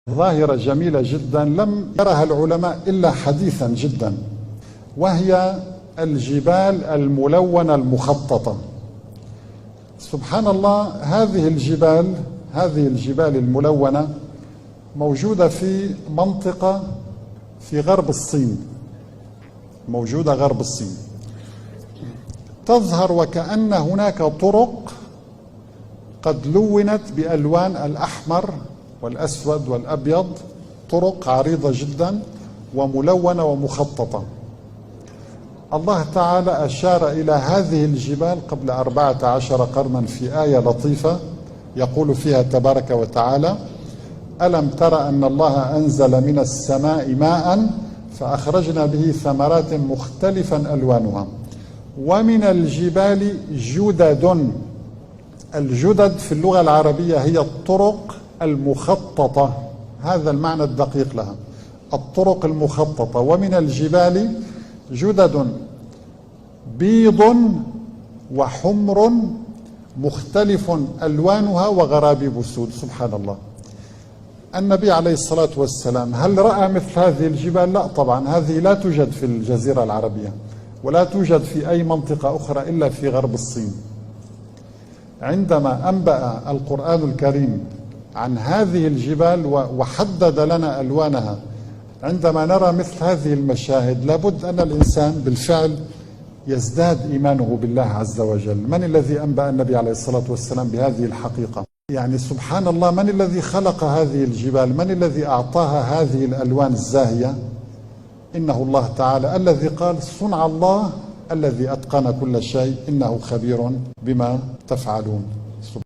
ظاهرة جميلة جدا لم يرها العلماء إلا حديثا جدا، وهي الجبال الملونة المخططة. سبحان الله، هذه الجبال الملونة موجودة في منطقة في غرب الصين، موجودة غرب الصين. تظهر وكأن هناك طرق قد لونت بألوان الأحمر والأسود والأبيض، طرق عريضة جدا وملونة ومخططة. الله تعالى أشار إلى هذه الجبال قبل 14 قرنا في آية لطيفة يقول فيها تبارك وتعالى: ألم تر أن الله أنزل من السماء ماء فأخرجنا به ثمرات مختلفا ألوانها ومن الجبال جدد. الجدد في اللغة العربية هي الطرق المخططة، هذا المعنى الدقيق لها، الطرق المخططة. ومن الجبال جدد بيض وحمر مختلف ألوانها وغرابيب سود. سبحان الله. النبي عليه الصلاة والسلام هل رأى مثل هذه الجبال؟ لا طبعا، هذه لا توجد في الجزيرة العربية ولا توجد في أي منطقة أخرى إلا في غرب الصين. عندما أنبأ القرآن الكريم عن هذه الجبال وحدد لنا ألوانها، عندما نرى مثل هذه المشاهد لابد أن الإنسان بالفعل يزداد إيمانه بالله عز وجل. من الذي أنبأ النبي عليه الصلاة والسلام بهذه الحقيقة؟ يعني سبحان الله، من الذي خلق هذه الجبال؟ من الذي أعطاها هذه الألوان الزاهية؟ إنه الله تعالى الذي قال: صنع الله الذي أتقن كل شيء إنه خبير بما تفعلون.